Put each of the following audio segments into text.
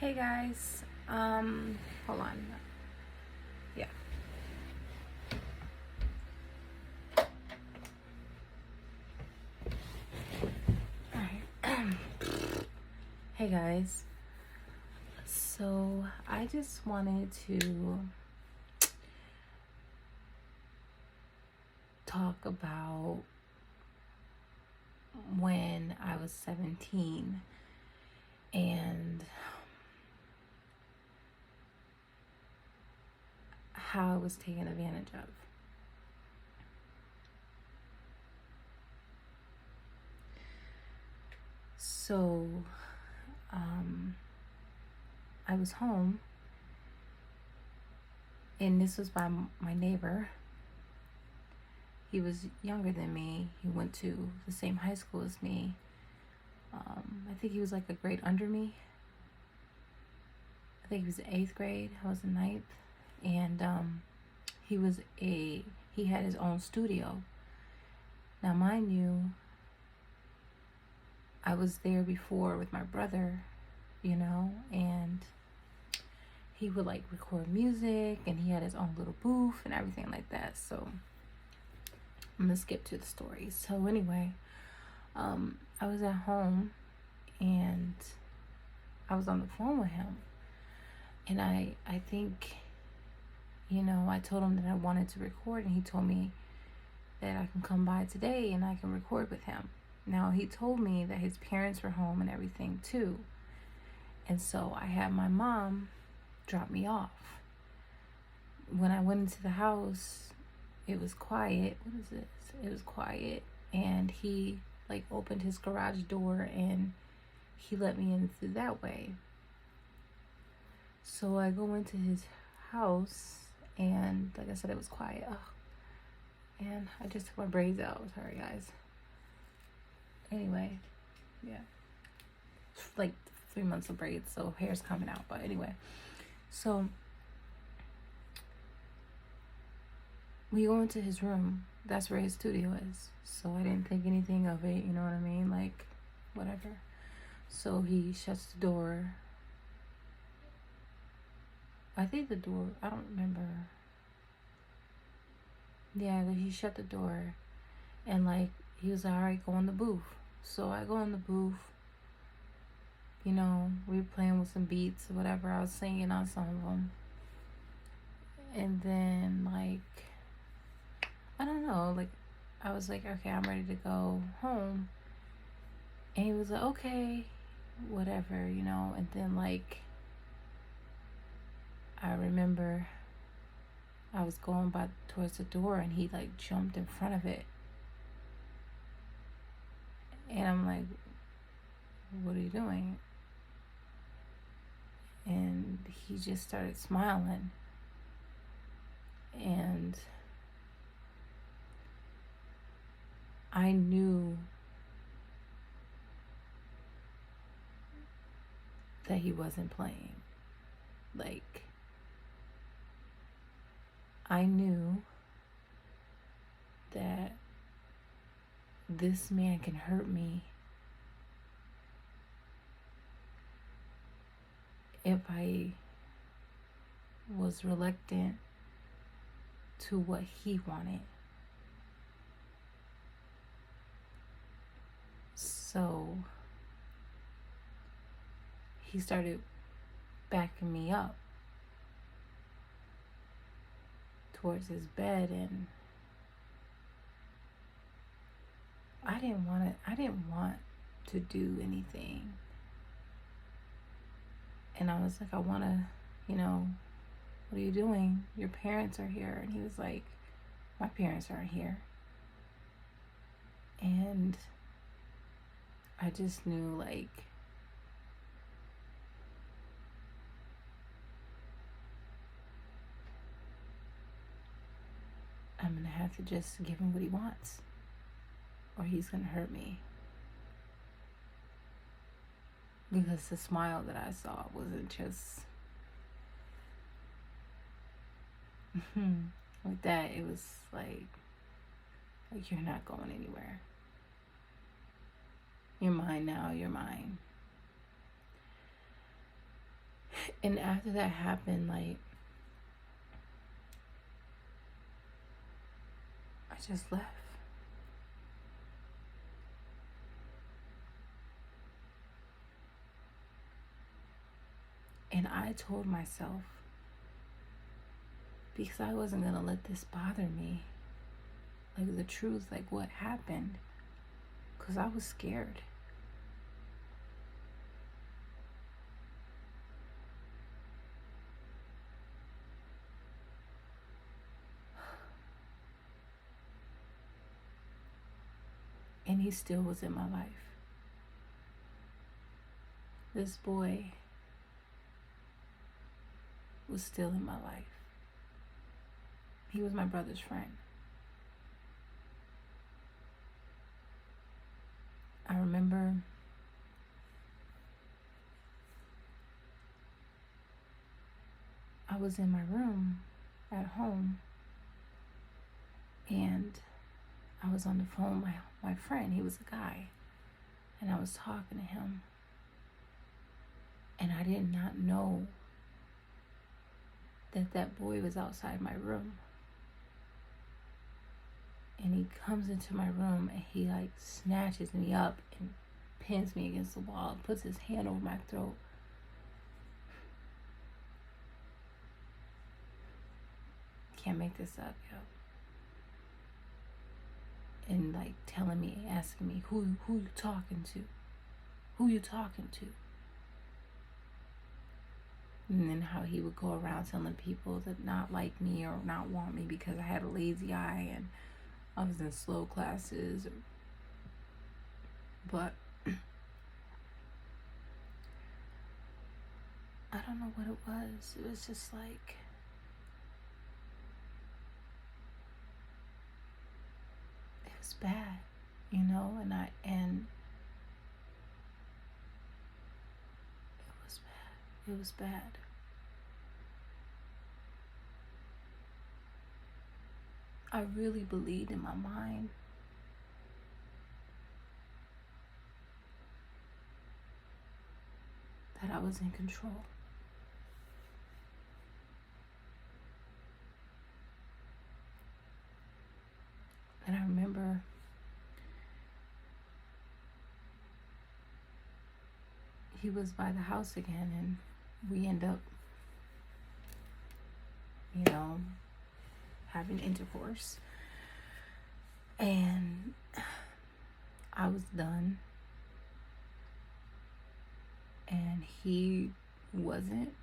Hey guys, hold on. Yeah. Alright. Hey guys. So, I just wanted to talk about when I was 17 and how I was taken advantage of. So, I was home, and this was by my neighbor. He was younger than me. He went to the same high school as me. I think he was like a grade under me. I think he was in 8th grade. I was in 9th. And he had his own studio. Now, mind you, I was there before with my brother, and he would like record music, and he had his own little booth and everything like that. So I'm gonna skip to the story. So anyway, I was at home and I was on the phone with him, and I think, I told him that I wanted to record, and he told me that I can come by today and I can record with him. Now, he told me that his parents were home and everything too. And so I had my mom drop me off. When I went into the house, it was quiet. What is this? It was quiet. And he like opened his garage door and he let me in through that way. So I go into his house and like I said, it was quiet. Oh, and I just took my braids out. Sorry, guys. Anyway, yeah. It's like 3 months of braids, so hair's coming out. But anyway, so we go into his room. That's where his studio is. So I didn't think anything of it, you know what I mean? Like, whatever. So he shuts the door. I think the door, I don't remember. Yeah, he shut the door. And like, he was like, all right, go in the booth. So I go in the booth. We were playing with some beats or whatever. I was singing on some of them. And then, like, I don't know, like, I was like, okay, I'm ready to go home. And he was like, okay, whatever, And then, like, I remember I was going towards the door and he, like, jumped in front of it. And I'm like, what are you doing? And he just started smiling. And I knew that he wasn't playing. Like, I knew that this man can hurt me if I was reluctant to what he wanted. So he started backing me up towards his bed, and I didn't want to do anything. And I was like, I want to, what are you doing? Your parents are here. And he was like, my parents aren't here. And I just knew, like, I'm going to have to just give him what he wants, or he's going to hurt me. Because the smile that I saw wasn't just like that. It was like you're not going anywhere. You're mine now. You're mine. And after that happened, like, I just left. And I told myself, because I wasn't going to let this bother me, like the truth, like what happened, because I was scared. And he still was in my life. This boy was still in my life. He was my brother's friend. I remember I was in my room at home, and I was on the phone with my friend. He was a guy, and I was talking to him, and I did not know that boy was outside my room. And he comes into my room, and he like snatches me up and pins me against the wall, puts his hand over my throat. Can't make this up, yo. And like telling me, asking me, who you talking to? Who you talking to? And then how he would go around telling people that not like me or not want me because I had a lazy eye and I was in slow classes. But I don't know what it was. It was just like, it was bad, you know, and it was bad. It was bad. I really believed in my mind that I was in control. And I remember he was by the house again, and we end up, you know, having intercourse. And I was done, and he wasn't.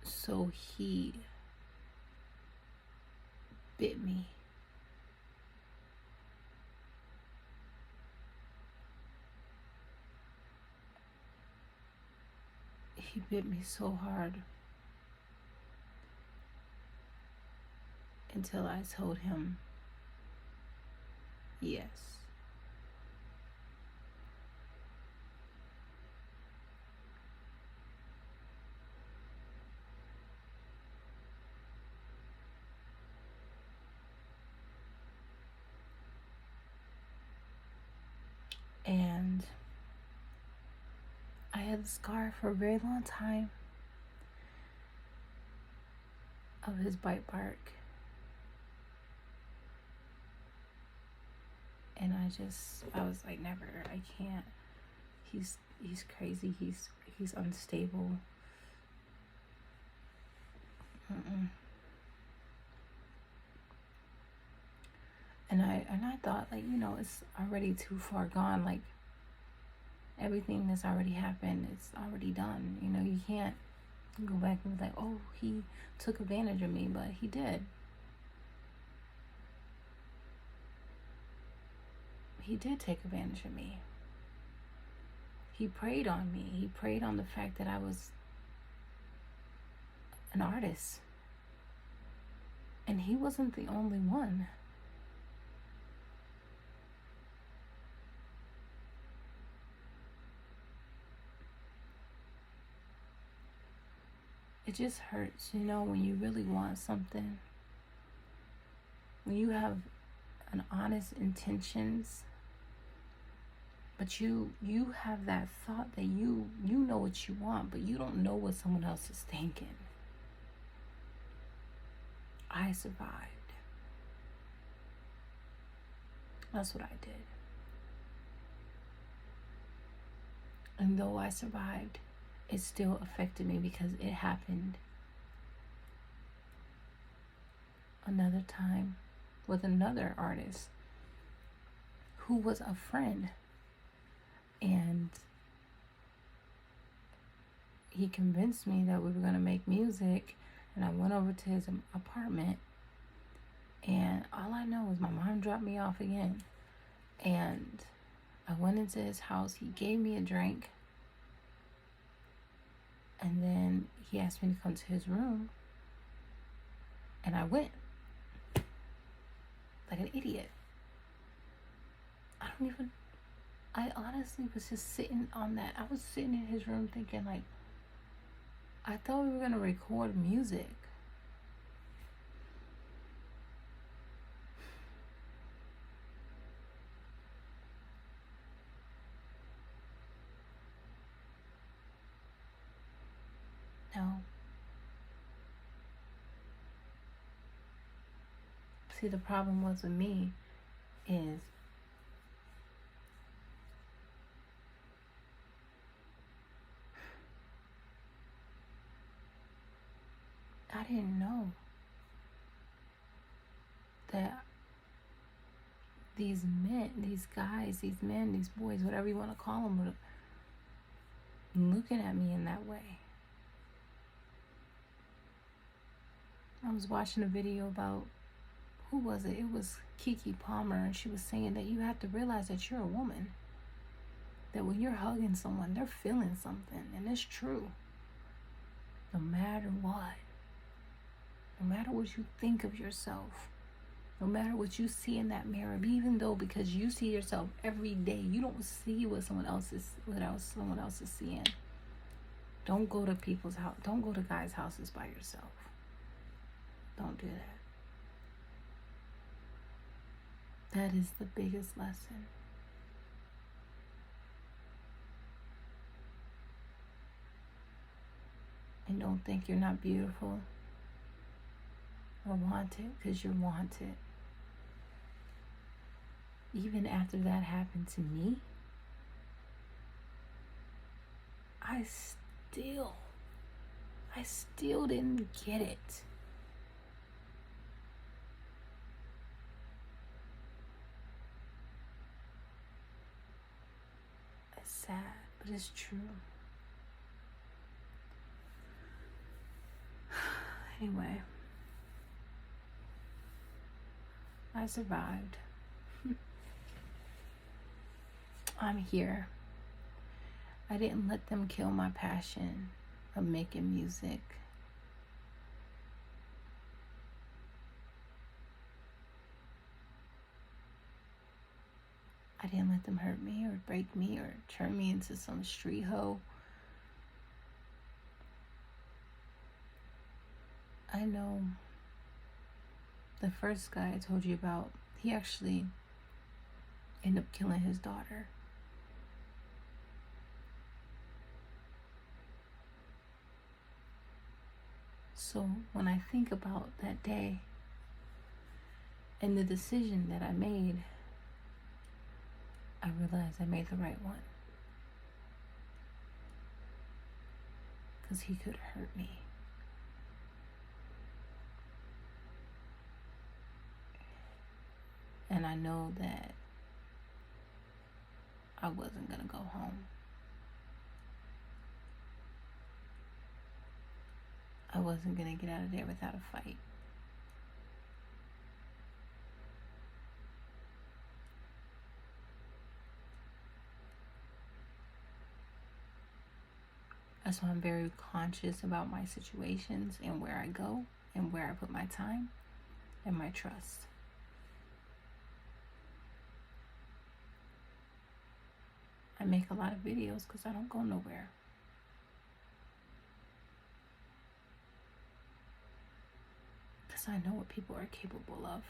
So he bit me. He bit me so hard until I told him yes. And I had a scar for a very long time of his bite mark. And I was like, never, I can't. He's crazy. He's unstable. And I thought, like, you know, it's already too far gone. Like, everything that's already happened, it's already done. You know, you can't go back and be like, oh, he took advantage of me, but he did. He did take advantage of me. He preyed on me. He preyed on the fact that I was an artist. And he wasn't the only one. It just hurts, you know, when you really want something. When you have an honest intentions But you have that thought that you know what you want, but you don't know what someone else is thinking. I survived. That's what I did. And though I survived, it still affected me because it happened another time with another artist who was a friend. And he convinced me that we were going to make music. And I went over to his apartment. And all I know is my mom dropped me off again. And I went into his house. He gave me a drink. And then he asked me to come to his room. And I went. Like an idiot. I honestly was just sitting on that. I was sitting in his room thinking, like, I thought we were going to record music. No. See, the problem was with me is I didn't know that these men, these guys, these men, these boys, whatever you want to call them, were looking at me in that way. I was watching a video about, who was it? It was Keke Palmer, and she was saying that you have to realize that you're a woman. That when you're hugging someone, they're feeling something, and it's true. No matter what. No matter what you think of yourself. No matter what you see in that mirror, even though because you see yourself every day, you don't see what someone else is seeing. Don't go to people's house. Don't go to guys' houses by yourself. Don't do that. That is the biggest lesson. And don't think you're not beautiful or wanted, because you're wanted. Even after that happened to me, I still didn't get it. It's sad, but it's true. Anyway, I survived. I'm here. I didn't let them kill my passion of making music. I didn't let them hurt me or break me or turn me into some street hoe. I know the first guy I told you about, he actually ended up killing his daughter. So when I think about that day and the decision that I made, I realized I made the right one. Because he could hurt me. And I know that I wasn't going to go home. I wasn't going to get out of there without a fight. That's why I'm very conscious about my situations and where I go and where I put my time and my trust. I make a lot of videos because I don't go nowhere. Because I know what people are capable of.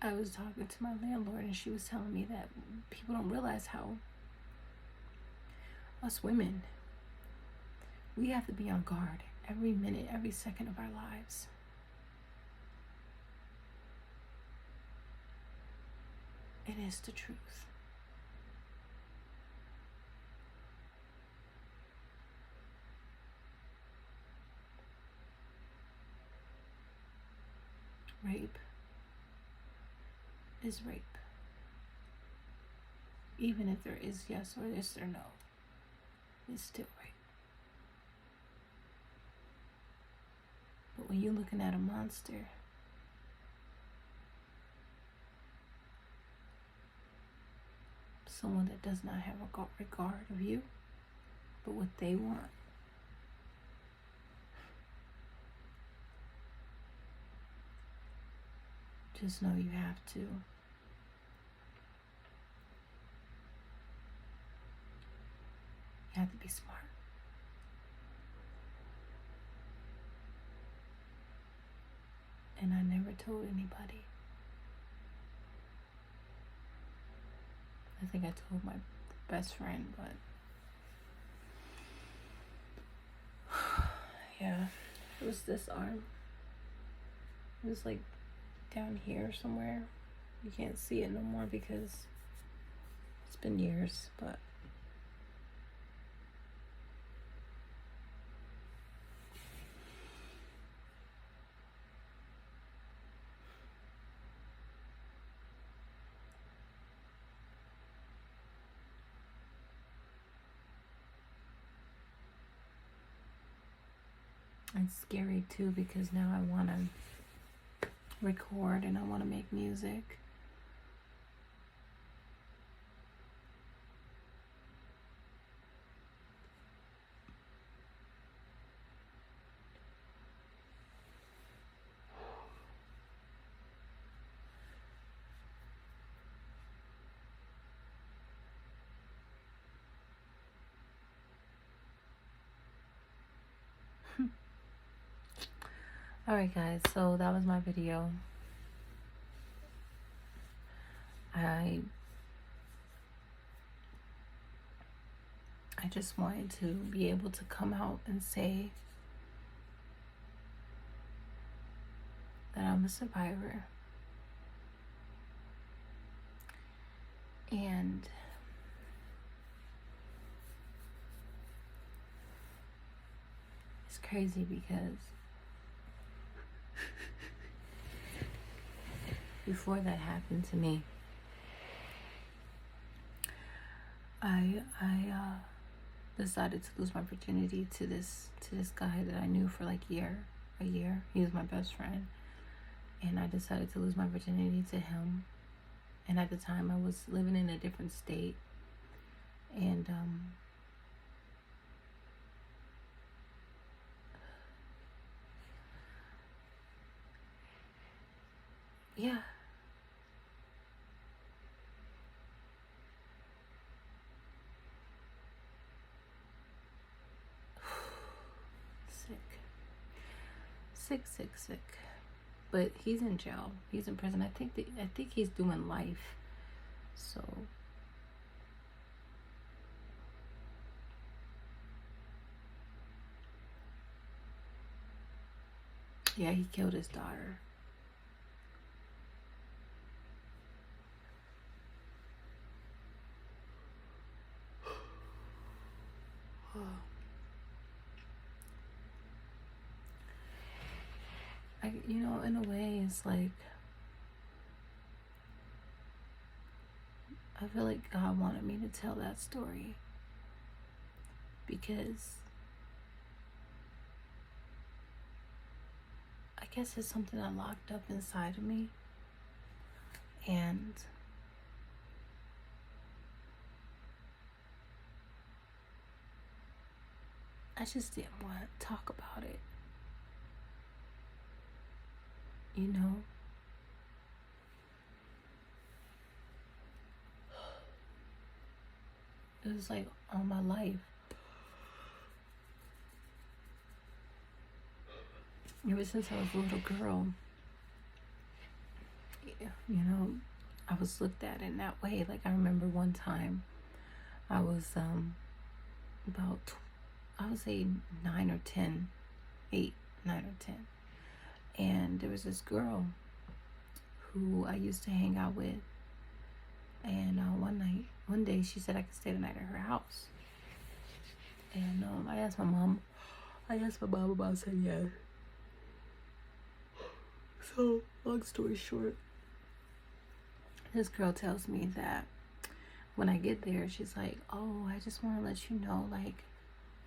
I was talking to my landlord, and she was telling me that people don't realize how us women, we have to be on guard every minute, every second of our lives. It is the truth. Rape is rape. Even if there is yes or yes or no, it's still rape. But when you're looking at a monster, someone that does not have a regard of you, but what they want, just know you have to be smart. And I never told anybody. I think I told my best friend, but yeah, it was this arm. It was like down here somewhere. You can't see it no more because it's been years, but it's scary too, because now I want to record and I want to make music. Alright guys, so that was my video. I just wanted to be able to come out and say that I'm a survivor. And it's crazy because before that happened to me, I decided to lose my virginity to this guy that I knew for like a year. He was my best friend, and I decided to lose my virginity to him. And at the time, I was living in a different state, and yeah. Sick. But he's in jail. He's in prison. I think he's doing life. So yeah, he killed his daughter. In a way, it's like, I feel like God wanted me to tell that story, because I guess it's something I locked up inside of me, and I just didn't want to talk about it. You know? It was like all my life. Ever since I was a little girl, I was looked at in that way. Like, I remember one time I was about, I would say 9 or 10, 8, 9 or 10. And there was this girl who I used to hang out with. And one day she said I could stay the night at her house. And I asked my mom about it, said yes. So, long story short, this girl tells me that when I get there, she's like, oh, I just want to let you know, like,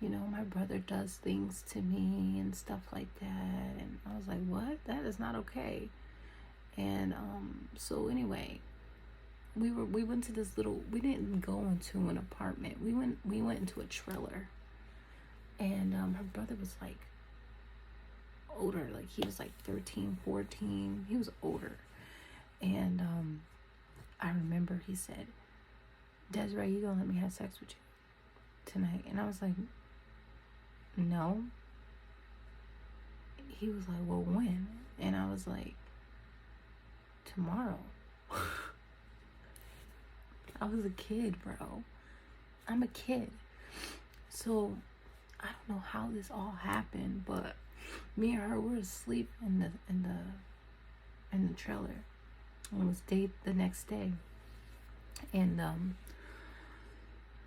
my brother does things to me and stuff like that. And I was like, what? That is not okay. And so anyway, we went to this little, we didn't go into an apartment. We went into a trailer. And her brother was like older, like he was like 13, 14. He was older. And I remember he said, Desiree, you gonna let me have sex with you tonight? And I was like, no. He was like, well, when? And I was like, tomorrow. I was a kid, bro. I'm a kid. So I don't know how this all happened, but me and her were asleep in the trailer. It was the next day. And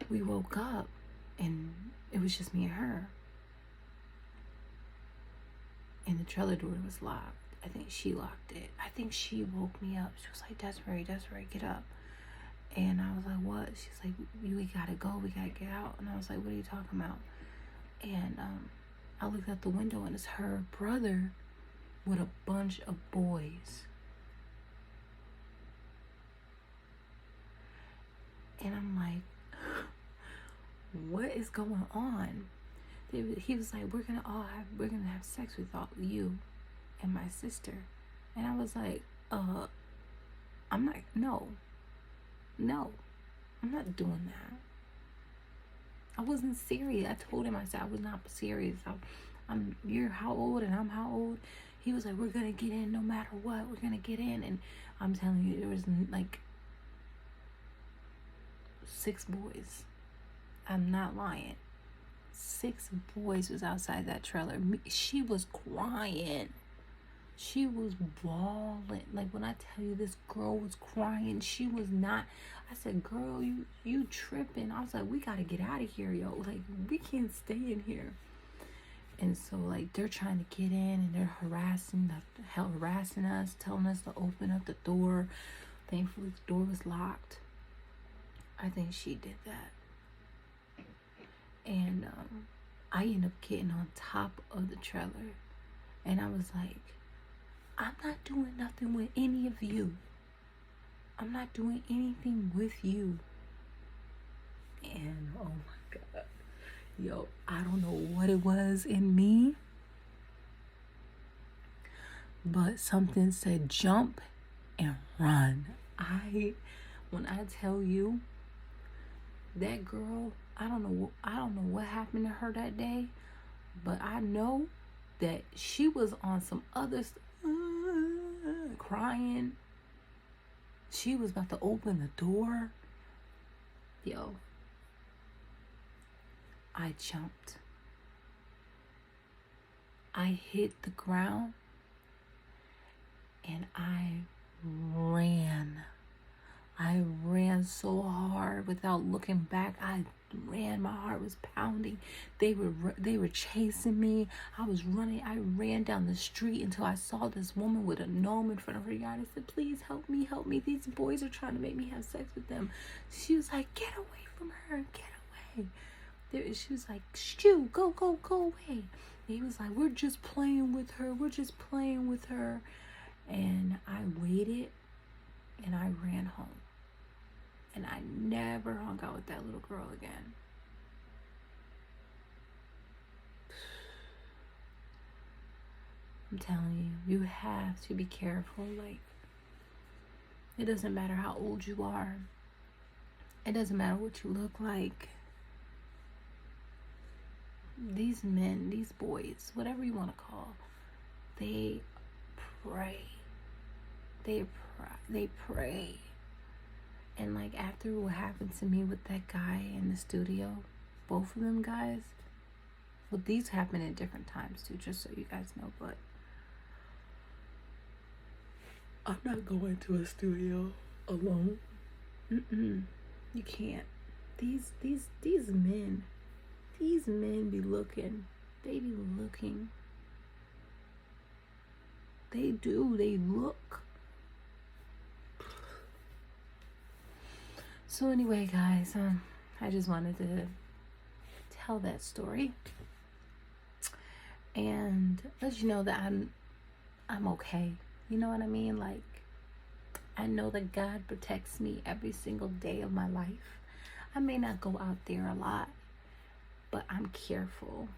we woke up and it was just me and her. And the trailer door was locked. I think she locked it. I think she woke me up. She was like, Desiree, get up. And I was like, what? She's like, we gotta go. We gotta get out. And I was like, what are you talking about? And I looked out the window and it's her brother with a bunch of boys. And I'm like, what is going on? He was like, we're gonna have sex with you and my sister. And I was like, I'm not, no, I'm not doing that. I wasn't serious. I told him, I said, I was not serious. You're how old and I'm how old? He was like, we're gonna get in no matter what. We're gonna get in. And I'm telling you, there was like 6 boys. I'm not lying. 6 boys was outside that trailer. She was crying. She was bawling. Like, when I tell you this girl was crying, she was not. I said, girl, you tripping. I was like, we gotta get out of here, yo. Like, we can't stay in here. And so, like, they're trying to get in and they're harassing us, telling us to open up the door. Thankfully, the door was locked. I think she did that. And I ended up getting on top of the trailer. And I was like, I'm not doing nothing with any of you. I'm not doing anything with you. And oh my God. Yo, I don't know what it was in me, but something said jump and run. When I tell you, that girl, I don't know what happened to her that day, but I know that she was on some other crying. She was about to open the door. Yo, I jumped. I hit the ground and I ran. I ran so hard without looking back. I ran. My heart was pounding. They were chasing me. I was running. I ran down the street until I saw this woman with a gnome in front of her yard. I said, please help me. These boys are trying to make me have sex with them. She was like, get away from her. Get away. She was like, shoo, go away. And he was like, we're just playing with her. And I waited and I ran home. And I never hung out with that little girl again. I'm telling you, you have to be careful. Like, it doesn't matter how old you are. It doesn't matter what you look like. These men, these boys, whatever you want to call, they pray. they pray. And like after what happened to me with that guy in the studio, both of them guys, well, these happen at different times too, just so you guys know, but I'm not going to a studio alone. You can't. These men be looking. They be looking. They do. They look. So anyway, guys, I just wanted to tell that story and let you know that I'm okay. You know what I mean? Like, I know that God protects me every single day of my life. I may not go out there a lot, but I'm careful.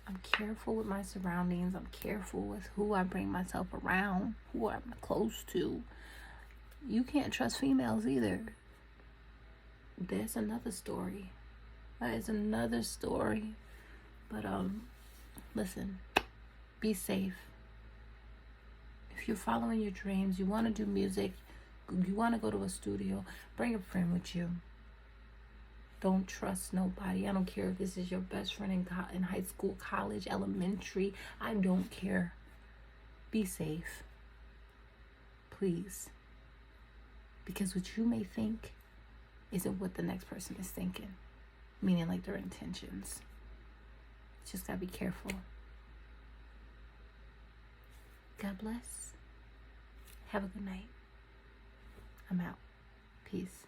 I'm careful with my surroundings. I'm careful with who I bring myself around, who I'm close to. You can't trust females either. There's another story. That is another story. But listen, be safe. If you're following your dreams, you want to do music, you want to go to a studio, bring a friend with you. Don't trust nobody. I don't care if this is your best friend in high school, college, elementary. I don't care. Be safe. Please. Because what you may think isn't what the next person is thinking. Meaning like their intentions. Just gotta be careful. God bless. Have a good night. I'm out. Peace.